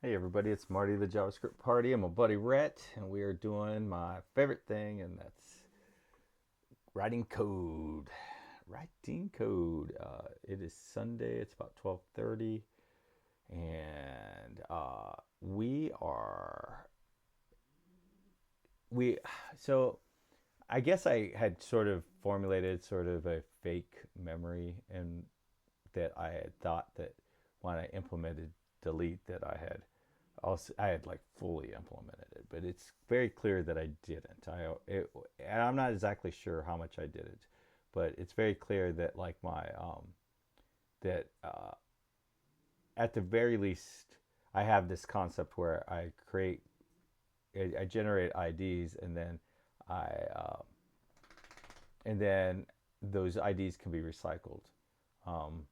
Hey everybody, it's Marty the JavaScript Party. I'm a buddy Rhett, and we are doing my favorite thing, and that's writing code. Writing code. It is Sunday. It's about 12:30, and we are we. So I guess I had sort of formulated sort of a fake memory, and that I had thought that when I implemented delete that I had like fully implemented it, but it's very clear that I didn't. And I'm not exactly sure how much I did it, but it's very clear that like my that at the very least I have this concept where I generate IDs, I uh, and then those IDs can be recycled. Um,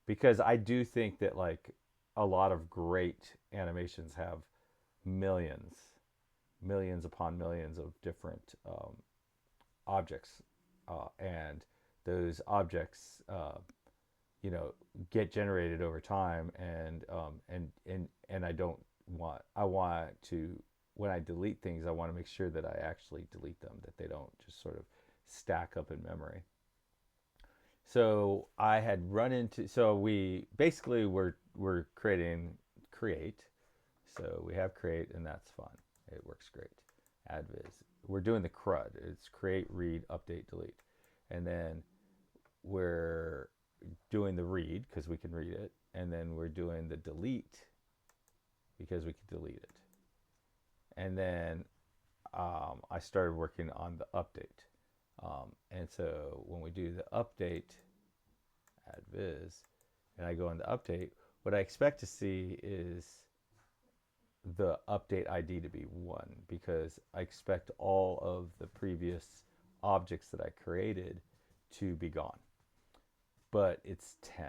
because I do think that like a lot of great animations have millions, millions upon millions of different objects, and those objects, get generated over time, and I want to when I delete things, I want to make sure that I actually delete them, that they don't just sort of stack up in memory. So I had run into so we basically we're creating create. So we have create, and that's fun. It works great. Adviz. We're doing the CRUD. It's create, read, update, delete. And then we're doing the read because we can read it. And then we're doing the delete because we can delete it. And then I started working on the update. And so when we do the update, add viz, and I go into update, what I expect to see is the update ID to be 1 because I expect all of the previous objects that I created to be gone. But it's 10,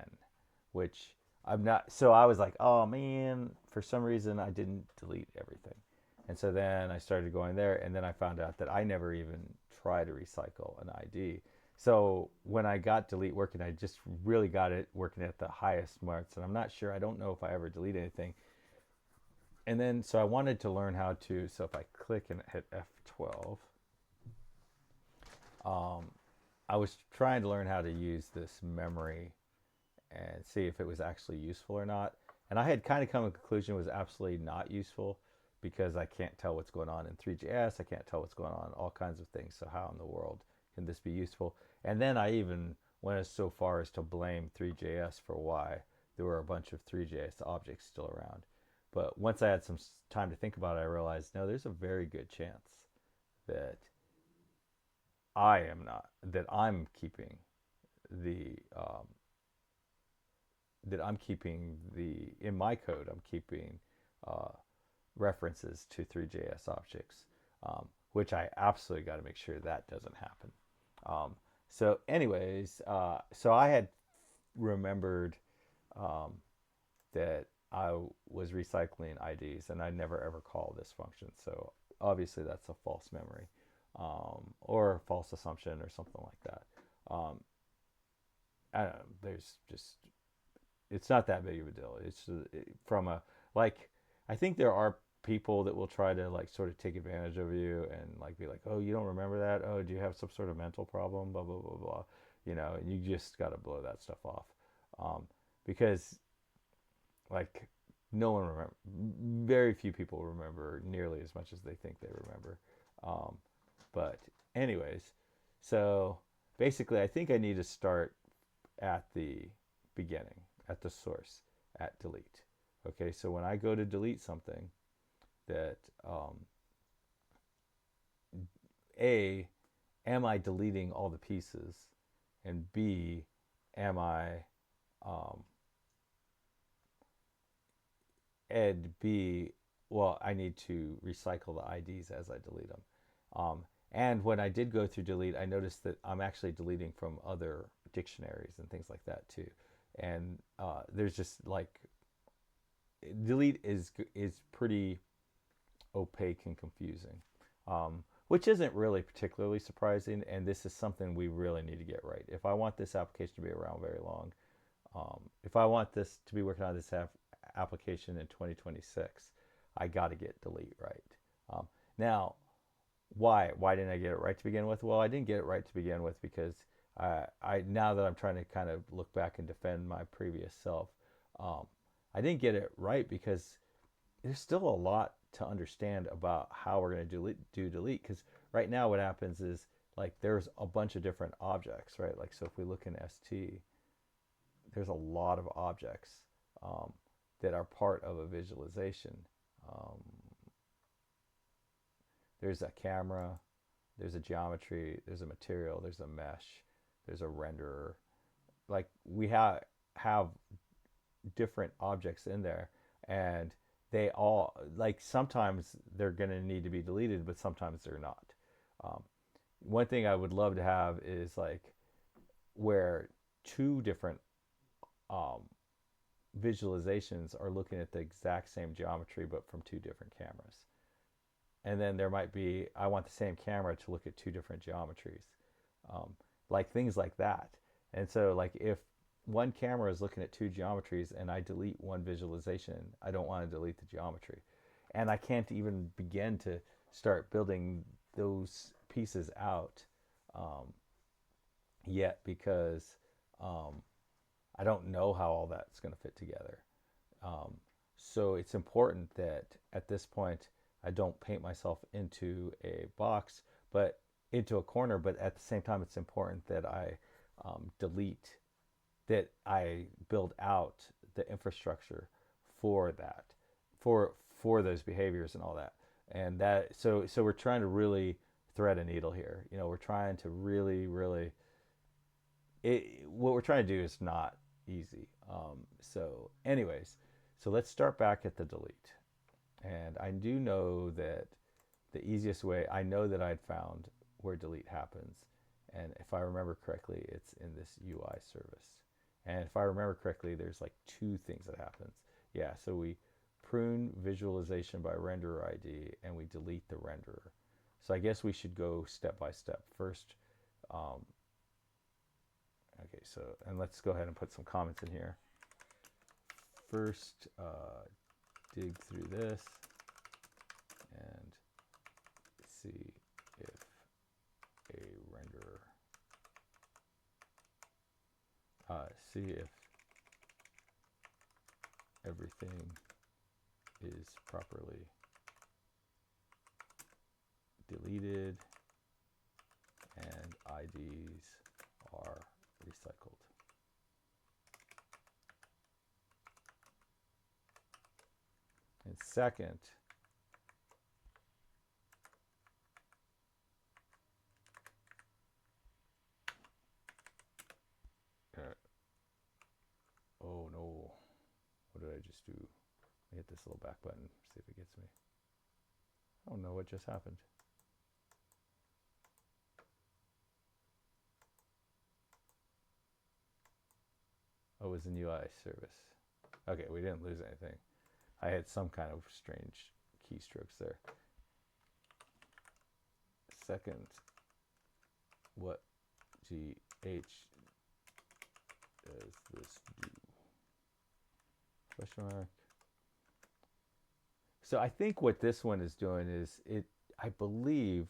which I'm not. So I was like, oh man, for some reason I didn't delete everything. And so then I started going there, and then I found out that I never even tried to recycle an ID. So when I got delete working, I just really got it working at the highest marks. And I'm not sure, I don't know if I ever delete anything. And then, so I wanted to learn how to, so if I click and hit F12, um, I was trying to learn how to use this memory and see if it was actually useful or not. And I had kind of come to the conclusion it was absolutely not useful because I can't tell what's going on in ThreeJS. I can't tell what's going on, all kinds of things. So how in the world can this be useful? And then I even went as so far as to blame ThreeJS for why there were a bunch of ThreeJS objects still around. But once I had some time to think about it, I realized no, there's a very good chance that I'm keeping the in my code, I'm keeping uh, references to ThreeJS objects, which I absolutely got to make sure that doesn't happen. So, anyways, so I had remembered um, that I was recycling IDs, and I never ever call this function. So obviously that's a false memory, or a false assumption, or something like that. Um, I don't know. There's just it's not that big of a deal. It's from a like I think there are people that will try to like sort of take advantage of you and like be like, oh, you don't remember that? Oh, do you have some sort of mental problem? Blah blah blah blah. And you just got to blow that stuff off, because like no one remember. Very few people remember nearly as much as they think they remember. Um, but anyways, so basically, I think I need to start at the beginning, at the source, at delete. Okay, so when I go to delete something, that A, am I deleting all the pieces? And B, am I, um, and B, well, I need to recycle the IDs as I delete them. And when I did go through delete, I noticed that I'm actually deleting from other dictionaries and things like that too. And there's just like delete is pretty opaque and confusing, which isn't really particularly surprising. And this is something we really need to get right. If I want this application to be around very long, if I want this to be working on this application in 2026, I got to get delete right. Now, why didn't I get it right to begin with? Well, I didn't get it right to begin with because I now that I'm trying to kind of look back and defend my previous self, um, I didn't get it right because there's still a lot to understand about how we're going to do delete. Because right now what happens is like there's a bunch of different objects, right? Like so if we look in ST, there's a lot of objects um, that are part of a visualization. Um, there's a camera, there's a geometry, there's a material, there's a mesh, there's a renderer. Like we have different objects in there, and they all like sometimes they're going to need to be deleted, but sometimes they're not. Um, One thing I would love to have is like where two different um, visualizations are looking at the exact same geometry but from two different cameras. And then there might be, I want the same camera to look at two different geometries, um, like things like that. And so, like, if one camera is looking at two geometries and I delete one visualization, I don't want to delete the geometry. And I can't even begin to start building those pieces out um, yet because um, I don't know how all that's going to fit together. Um, so it's important that at this point I don't paint myself into a box, but into a corner. But at the same time, it's important that I delete, that I build out the infrastructure for that, for those behaviors and all that. And that so we're trying to really thread a needle here. You know, we're trying to really what we're trying to do is not easy. So anyways, so let's start back at the delete. And I do know that the easiest way, I know that I'd found where delete happens. And if I remember correctly, it's in this UI service. And if I remember correctly, there's like two things that happens. Yeah, so we prune visualization by renderer ID and we delete the renderer. So I guess we should go step by step. First, okay, so, and let's go ahead and put some comments in here. First, dig through this and see if a renderer, see if everything is properly deleted and IDs are recycled. And second, oh no, what did I just do? I hit this little back button, see if it gets me. I don't know what just happened. Oh, it was an UI service. Okay, we didn't lose anything. I had some kind of strange keystrokes there. Second, what GH does this do? Question mark. So I think what this one is doing is I believe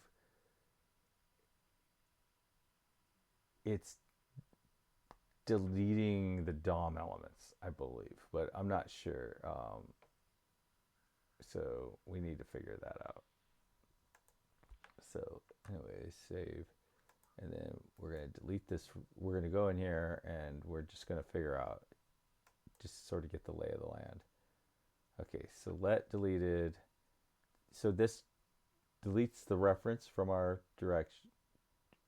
it's deleting the DOM elements, I believe, but I'm not sure. So we need to figure that out. So anyway, save, and then we're going to delete this. We're going to go in here and we're just going to figure out, just sort of get the lay of the land. Okay, so let deleted. So this deletes the reference from our direction.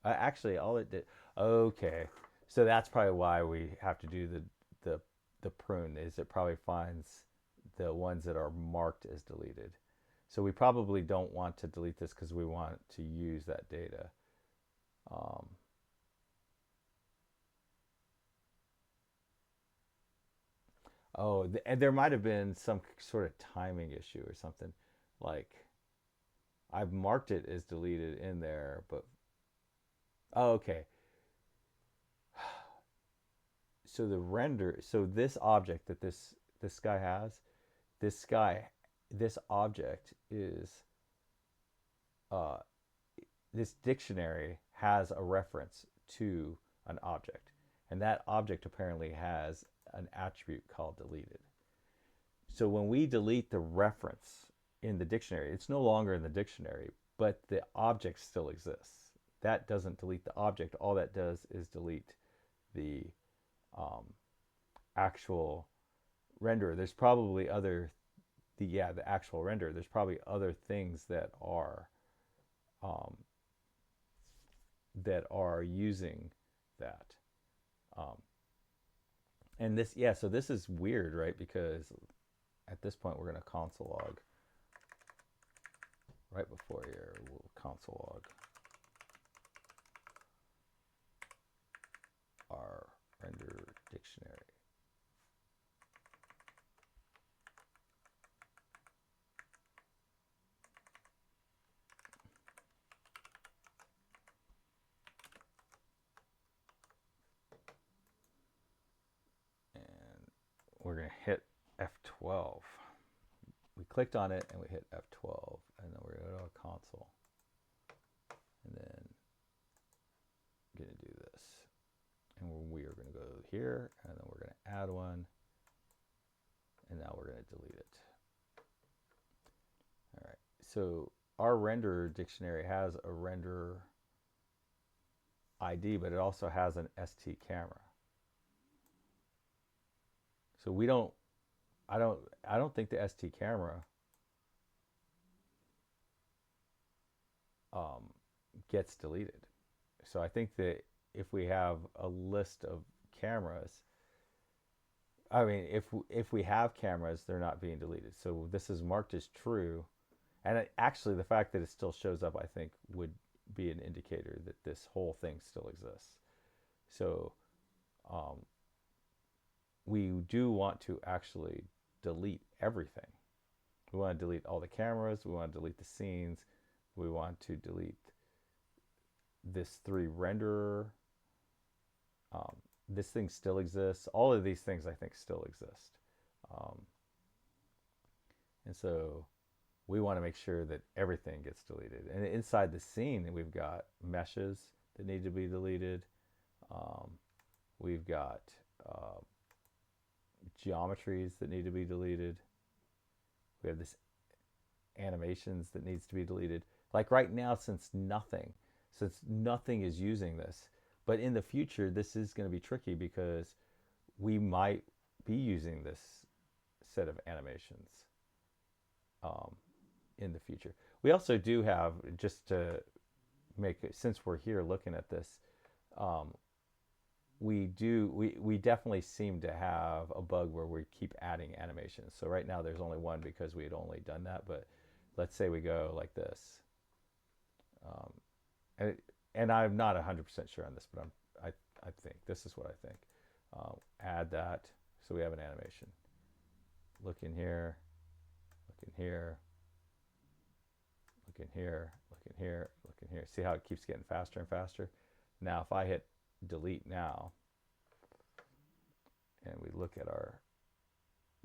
Actually, all it did. Okay, so that's probably why we have to do the prune. Is it probably finds the ones that are marked as deleted. So we probably don't want to delete this because we want to use that data. Oh, and there might have been some sort of timing issue or something. Like I've marked it as deleted in there, but oh, okay. So the render, so this object that this this guy has, this guy, this object is, uh, this dictionary has a reference to an object. And that object apparently has an attribute called deleted. So when we delete the reference in the dictionary, it's no longer in the dictionary, but the object still exists. That doesn't delete the object. All that does is delete the um, actual renderer. There's probably other, the actual renderer. There's probably other things um, that are using that. Um, and this, yeah, so this is weird, right? Because at this point, we're going to console log right before here. We'll console log our render dictionary. And we're going to hit F12. We clicked on it and we hit F12, and then we're going to go to our console. And then going to do this. And we are going to go here, and then we're going to add one. And now we're going to delete it. All right. So our renderer dictionary has a render ID, but it also has an ST camera. So we don't, I don't think the ST camera gets deleted. So I think that if we have a list of cameras, I mean, if we have cameras, they're not being deleted. So this is marked as true, and actually the fact that it still shows up, I think, would be an indicator that this whole thing still exists. So we do want to actually delete everything. We want to delete all the cameras. We want to delete the scenes. We want to delete this 3 renderer. This thing still exists. All of these things, I think, still exist. And so we want to make sure that everything gets deleted. And inside the scene, we've got meshes that need to be deleted. We've got geometries that need to be deleted. We have this animations that needs to be deleted. Like right now, since nothing is using this, but in the future, this is going to be tricky because we might be using this set of animations in the future. We also do have, just to make it, since we're here looking at this, we definitely seem to have a bug where we keep adding animations. So right now there's only one because we had only done that, but let's say we go like this. And I'm not 100% sure on this, but I think this is what I think. Add that, so we have an animation. Look in here, look in here, look in here, look in here, look in here. See how it keeps getting faster and faster? Now if I hit delete now, and we look at our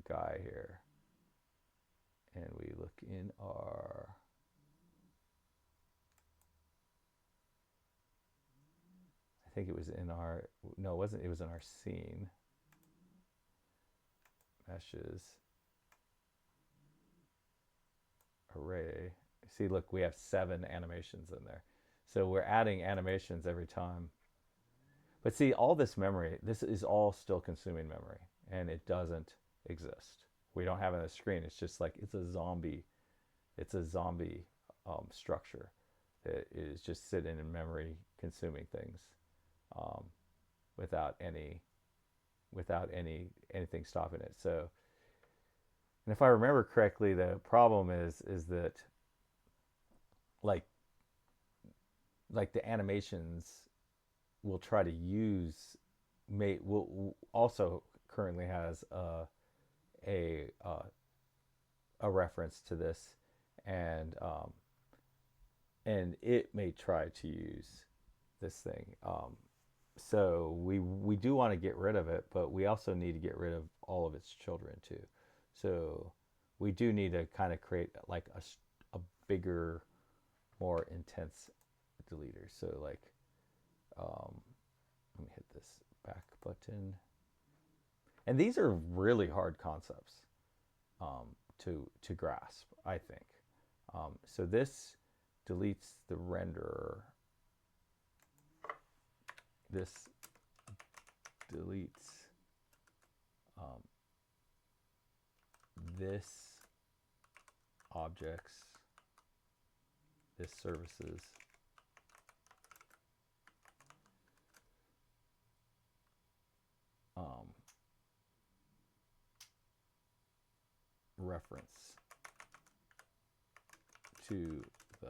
guy here, and we look in our, I think it was in our, no, it wasn't, it was in our scene. Meshes. Array. See, look, we have 7 animations in there. So we're adding animations every time. But see, all this memory, this is all still consuming memory, and it doesn't exist. We don't have it on the screen. It's just like, it's a zombie structure that is just sitting in memory consuming things without anything stopping it. So, and if I remember correctly, the problem is that like the animations will try to use, will also currently has a reference to this, and it may try to use this thing. So we do want to get rid of it, but we also need to get rid of all of its children too. So we do need to kind of create like a bigger, more intense deleter. So like, um, let me hit this back button. And these are really hard concepts to grasp, I think. So this deletes the renderer. This deletes um, this objects, this services, um, reference to the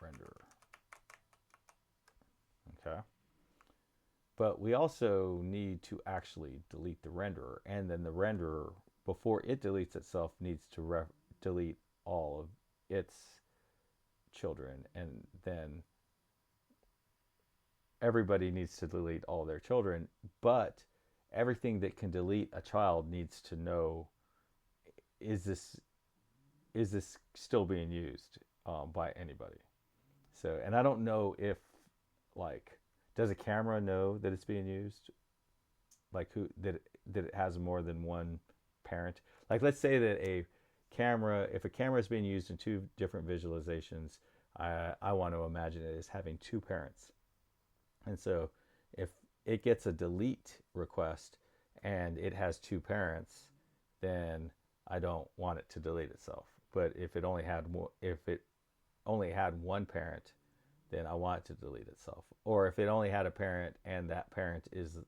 renderer. Okay. But we also need to actually delete the renderer, and then the renderer, before it deletes itself, needs to delete all of its children, and then everybody needs to delete all their children. But everything that can delete a child needs to know, is this still being used by anybody? So, and I don't know if, like, does a camera know that it's being used? Like, who that it has more than one parent? Like, let's say that if a camera is being used in two different visualizations, I want to imagine it as having two parents. And so if it gets a delete request and it has two parents, then I don't want it to delete itself. But if it only had one parent, then I want it to delete itself. Or if it only had a parent and that parent is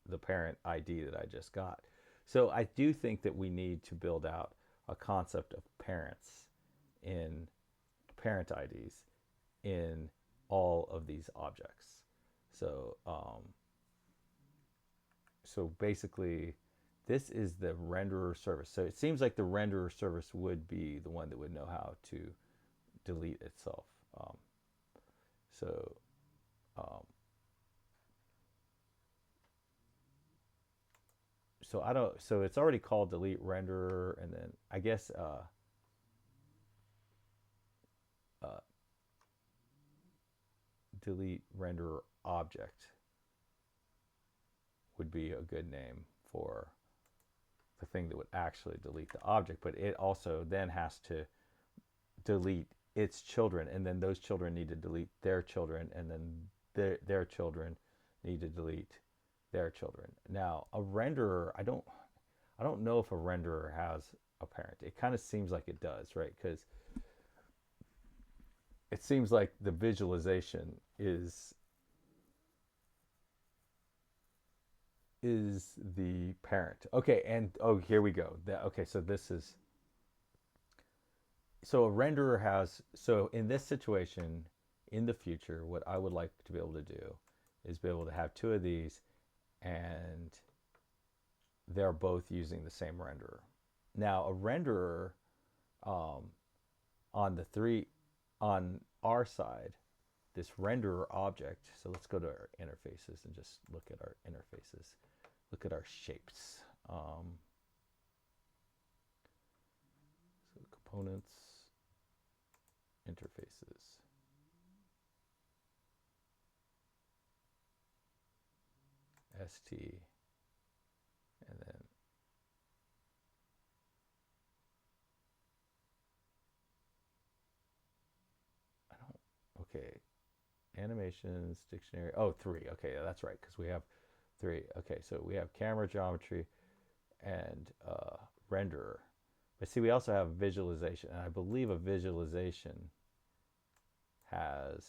the parent ID that I just got. So I do think that we need to build out a concept of parents in parent IDs in all of these objects. So so basically, this is the renderer service. So it seems like the renderer service would be the one that would know how to delete itself. So um, so I don't. So it's already called delete renderer, and then I guess uh, delete renderer object would be a good name for the thing that would actually delete the object. But it also then has to delete its children, and then those children need to delete their children, and then their children need to delete their children. Now, a renderer, I don't know if a renderer has a parent. It kind of seems like it does, right? Because it seems like the visualization is the parent. Okay, and oh, here we go. Okay, so this is so a renderer has so in this situation in the future, what I would like to be able to do is be able to have two of these, and they're both using the same renderer. Now, a renderer um, on the three on our side, this renderer object. So let's go to our interfaces and just look at our interfaces. Look at our shapes. So components, interfaces, ST, and then I don't. Okay, animations, dictionary. Oh, three. Okay, yeah, that's right, because we have three. Okay, so we have camera geometry and renderer. But see, we also have visualization, and I believe a visualization has.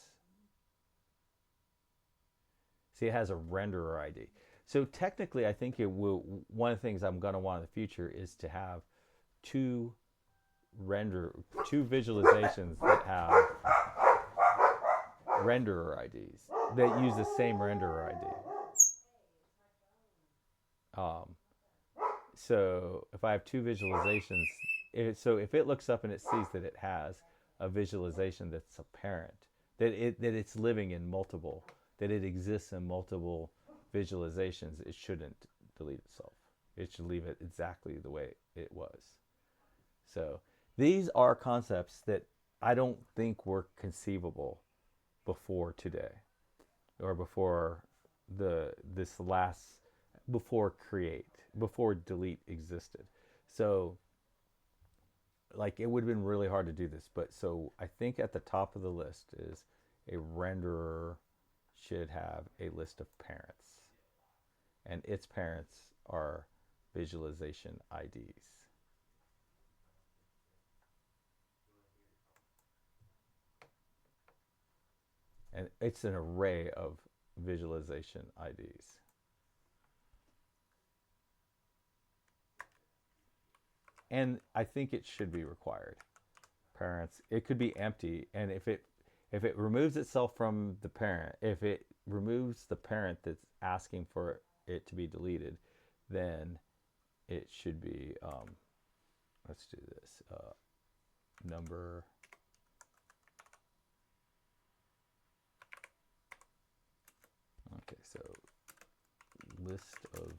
See, it has a renderer ID. So technically, I think it will. One of the things I'm going to want in the future is to have two two visualizations that have renderer IDs that use the same renderer ID. Um, so if I have two visualizations, so if it looks up and it sees that it has a visualization that's apparent, that it's living in multiple that it exists in multiple visualizations, it shouldn't delete itself. It should leave it exactly the way it was. So these are concepts that I don't think were conceivable before today, or before this last, before create, before delete existed. So like it would have been really hard to do this, but so I think at the top of the list is a renderer should have a list of parents, and its parents are visualization IDs. And it's an array of visualization IDs. And I think it should be required. Parents, it could be empty, and if it removes itself from the parent, if it removes the parent that's asking for it to be deleted, then it should be, let's do this, number, okay, so list of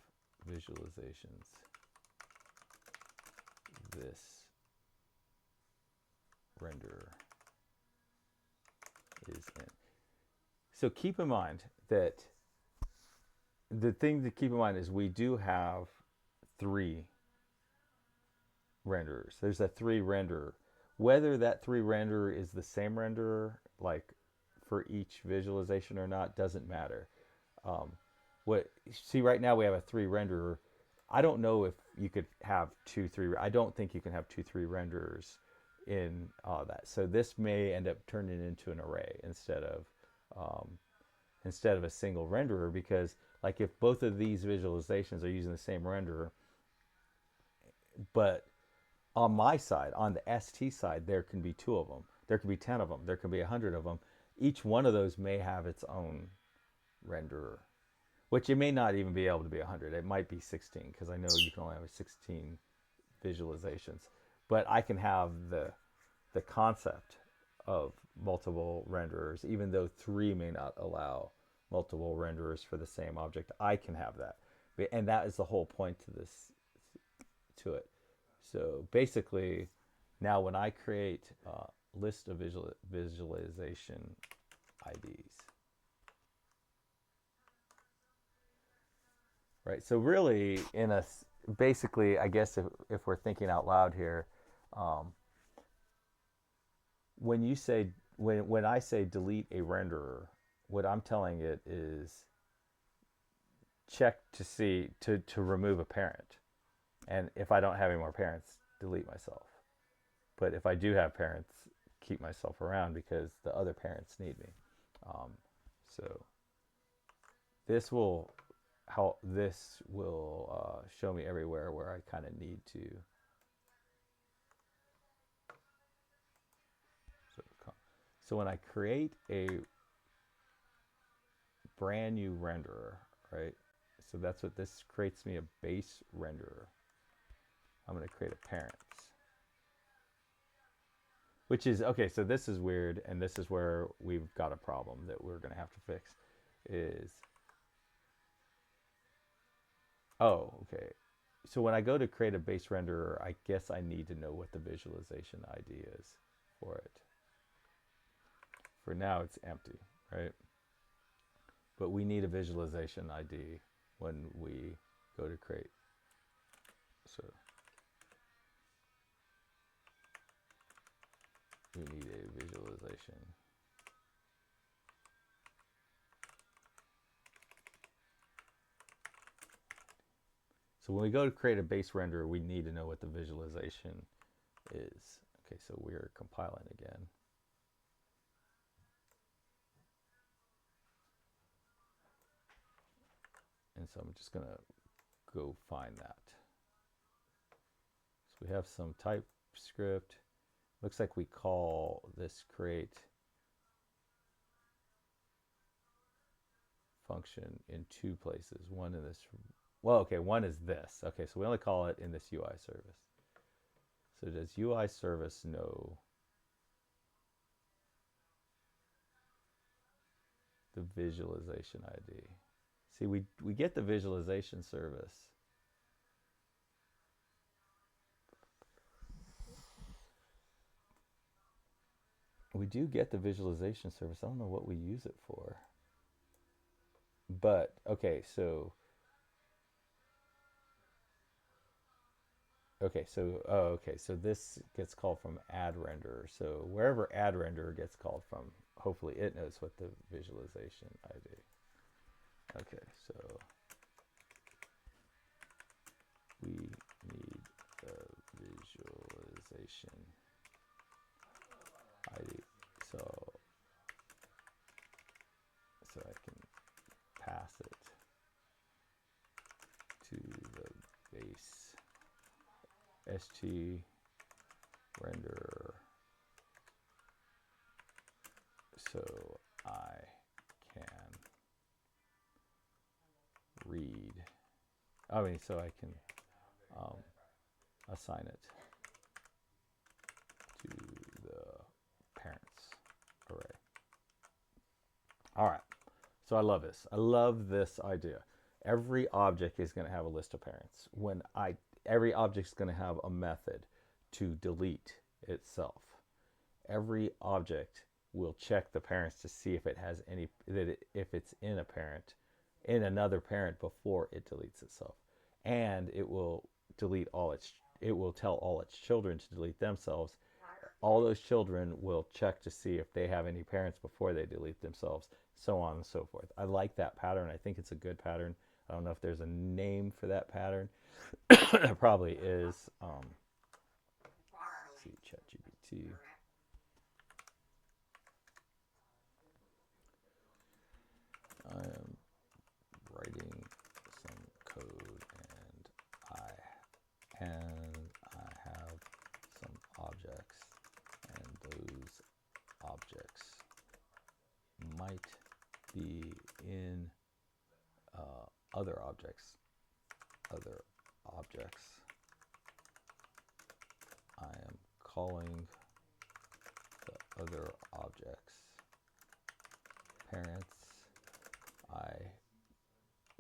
visualizations, this render is in. So keep in mind that the thing to keep in mind is we do have 3 renderers. There's a 3 renderer. Whether that 3 renderer is the same renderer, like for each visualization or not, doesn't matter. What see right now we have a 3 renderer. I don't know if you could have 2, 3. I don't think you can have 2, 3 renderers in that. So this may end up turning into an array instead of a single renderer, because like if both of these visualizations are using the same renderer, but on my side, on the ST side, there can be 2 of them. There can be 10 of them. There can be 100 of them. Each one of those may have its own renderer, which it may not even be able to be 100. It might be 16, because I know you can only have 16 visualizations. But I can have the concept of multiple renderers, even though 3 may not allow multiple renderers for the same object. I can have that, and that is the whole point to it. So basically, now when I create a list of visualization IDs, right? So really, basically, I guess if we're thinking out loud here, um, when I say delete a renderer, what I'm telling it is check to see to remove a parent, and if I don't have any more parents, delete myself. But if I do have parents, keep myself around because the other parents need me. So this will show me everywhere where I kind of need to. So when I create a brand new renderer, right? So that's what this creates me, a base renderer. I'm going to create a parents, which is okay. So this is weird, and this is where we've got a problem that we're going to have to fix. Okay. So when I go to create a base renderer, I guess I need to know what the visualization ID is for it. For now, it's empty, right? But we need a visualization ID when we go to create. So we need a visualization. So when we go to create a base renderer, we need to know what the visualization is. Okay, so we're compiling again. And so I'm just going to go find that. So we have some TypeScript. Looks like we call this create function in 2 places. One in this, well, okay, one is this. Okay, so we only call it in this UI service. So does UI service know the visualization ID. See, we get the visualization service. We do get the visualization service. I don't know what we use it for. But, okay, so this gets called from add renderer. So wherever add renderer gets called from, hopefully it knows what the visualization ID. Okay, so we need the visualization ID. So I can pass it to the base st renderer, so I can read. So I can assign it to the parents array. All right. So I love this. I love this idea. Every object is going to have a list of parents. Every object is going to have a method to delete itself. Every object will check the parents to see if it has any, if it's in another parent before it deletes itself. And it will it will tell all its children to delete themselves. All those children will check to see if they have any parents before they delete themselves, so on and so forth. I like that pattern. I think it's a good pattern. I don't know if there's a name for that pattern. There probably is. Let's see, ChatGPT. I am writing some code and I have some objects, and those objects might be in other objects. I am calling the other objects parents. I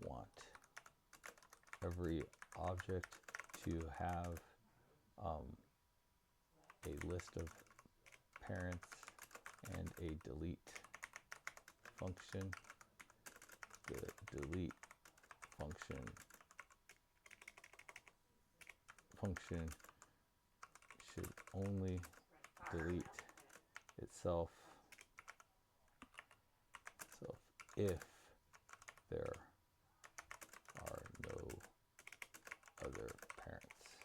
want every object to have a list of parents and a delete function. The delete function should only delete itself if there are no other parents.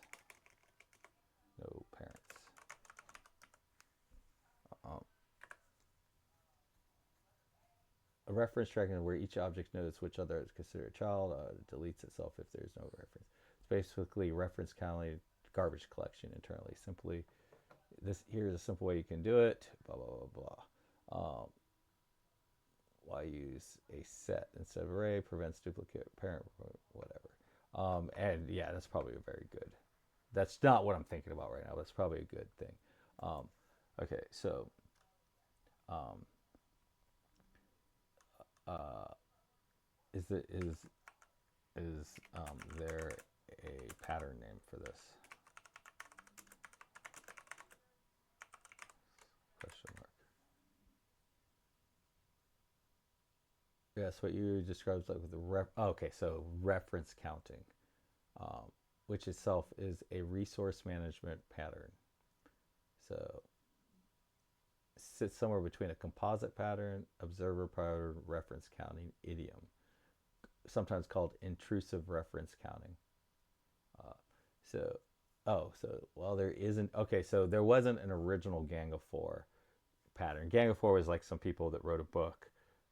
A reference tracking where each object knows which other is considered a child, deletes itself if there's no reference. It's basically reference counting, garbage collection internally. Simply, here's a simple way you can do it. Blah blah blah blah. Why use a set instead of array? Prevents duplicate parent, whatever. And yeah, that's probably a very good. That's not what I'm thinking about right now. That's probably a good thing. Okay, so is there a pattern name for this? Question mark. Yes, what you described like with the okay, so reference counting, which itself is a resource management pattern. So sits somewhere between a composite pattern, observer pattern, reference counting idiom, sometimes called intrusive reference counting. There isn't. Okay, so there wasn't an original Gang of Four pattern. Gang of Four was like some people that wrote a book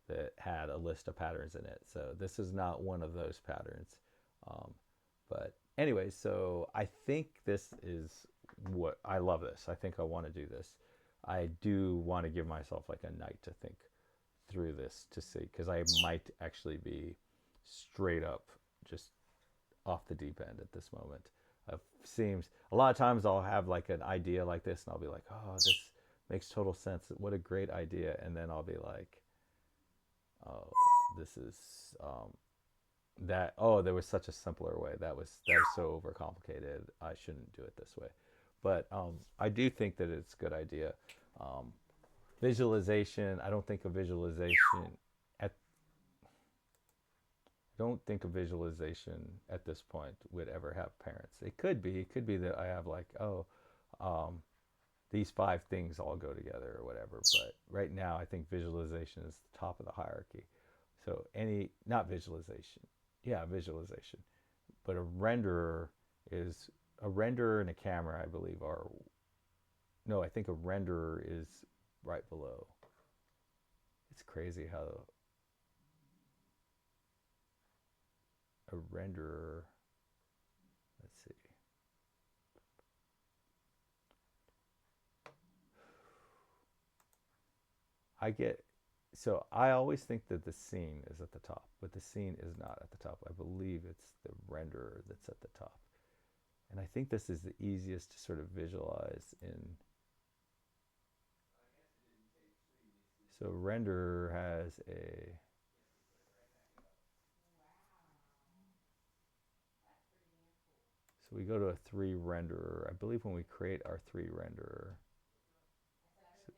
that had a list of patterns in it. So this is not one of those patterns. But anyway, so I think this is what I love this. I think I want to do this. I do want to give myself like a night to think through this to see, because I might actually be straight up just off the deep end at this moment. It seems a lot of times I'll have like an idea like this and I'll be like, oh, this makes total sense. What a great idea. And then I'll be like, Oh, this is that. Oh, there was such a simpler way. That was so overcomplicated. I shouldn't do it this way. But I do think that it's a good idea. Um, Visualization. I don't think a visualization at don't think a visualization at this point would ever have parents. It could be. It could be that I have like, oh, um, these five things all go together or whatever. But right now, I think visualization is the top of the hierarchy. So not visualization, yeah, visualization. But is a renderer and a camera, I believe, are no. I think a renderer is right below. It's crazy how a renderer. Let's see. I get so I always think that the scene is at the top, but the scene is not at the top. I believe it's the renderer that's at the top. And I think this is the easiest to sort of visualize in. So renderer has a. So we go to a three renderer. I believe when we create our three renderer. So,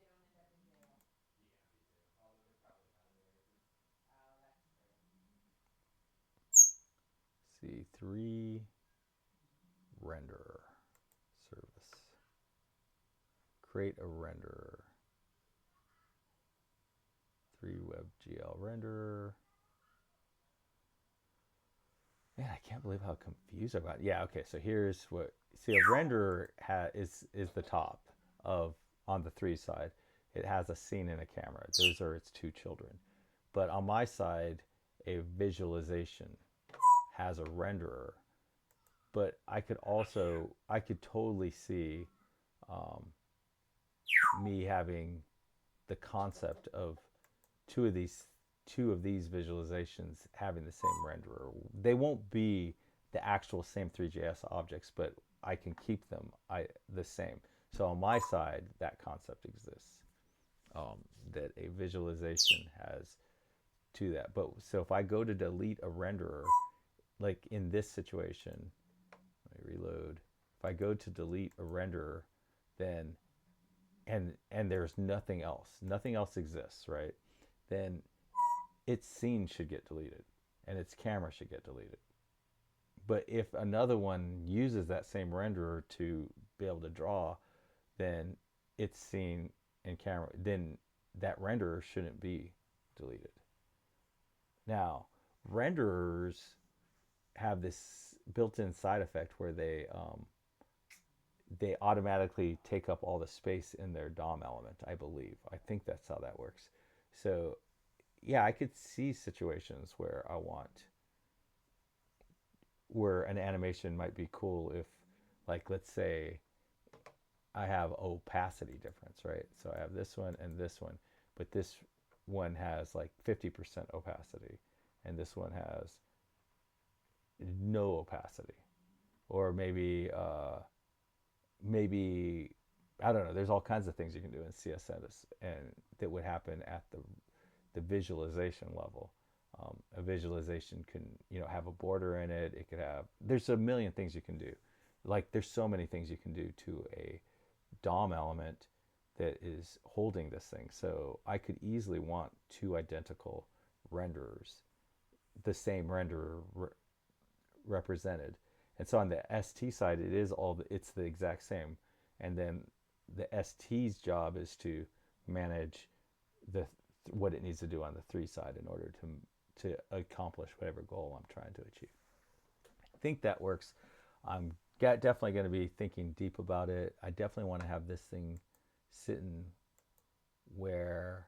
see, three renderer service. Create a renderer. Three WebGL renderer. Man, I can't believe how confused I got. Yeah, okay. So here's what. See, a renderer is the top of on the three side. It has a scene and a camera. Those are its two children. But on my side, a visualization has a renderer. But I could totally see um, me having the concept of two of these two of these visualizations having the same renderer. They won't be the actual same ThreeJS objects, but I can keep them the same. So on my side, that concept exists. That a visualization has to that. But so if I go to delete a renderer, like in this situation, let me reload. If I go to delete a renderer, then and there's nothing else exists, right? Then its scene should get deleted and its camera should get deleted. But if another one uses that same renderer to be able to draw, then its scene and camera, then that renderer shouldn't be deleted. Now, renderers have this built-in side effect where they automatically take up all the space in their DOM element. I believe. I think that's how that works. So yeah, I could see situations where where an animation might be cool if, like, let's say I have opacity difference, right? So I have this one, but this one has like 50% opacity, and this one has no opacity, or maybe I don't know. There's all kinds of things you can do in CSS and that would happen at the visualization level. A visualization can have a border in it. It could have there's a million things you can do. Like there's so many things you can do to a DOM element that is holding this thing. So I could easily want two identical renderers, the same renderer represented. And so on the ST side, it's the exact same. And then the ST's job is to manage the what it needs to do on the three side in order to accomplish whatever goal I'm trying to achieve. I think that works. I'm definitely going to be thinking deep about it. I definitely want to have this thing sitting where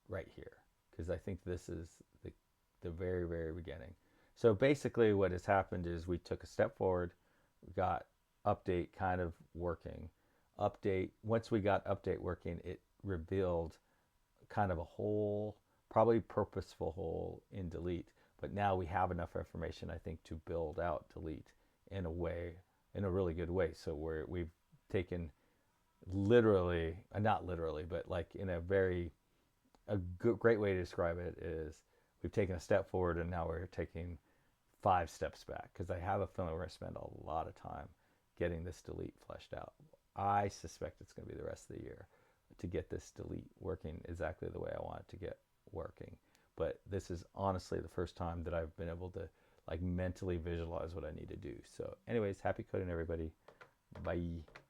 right here, because I think this is the very, very beginning. So basically what has happened is we took a step forward, we got update kind of working. Once we got update working, it revealed kind of a hole, probably purposeful hole in delete. But now we have enough information, I think, to build out delete in a really good way. So we've taken literally, not literally, but like in a very a great way to describe it is we've taken a step forward and now we're taking 5 steps back, because I have a feeling we're going to spend a lot of time getting this delete fleshed out. I suspect it's going to be the rest of the year to get this delete working exactly the way I want it to get working. But this is honestly the first time that I've been able to like mentally visualize what I need to do. So anyways, happy coding everybody. Bye.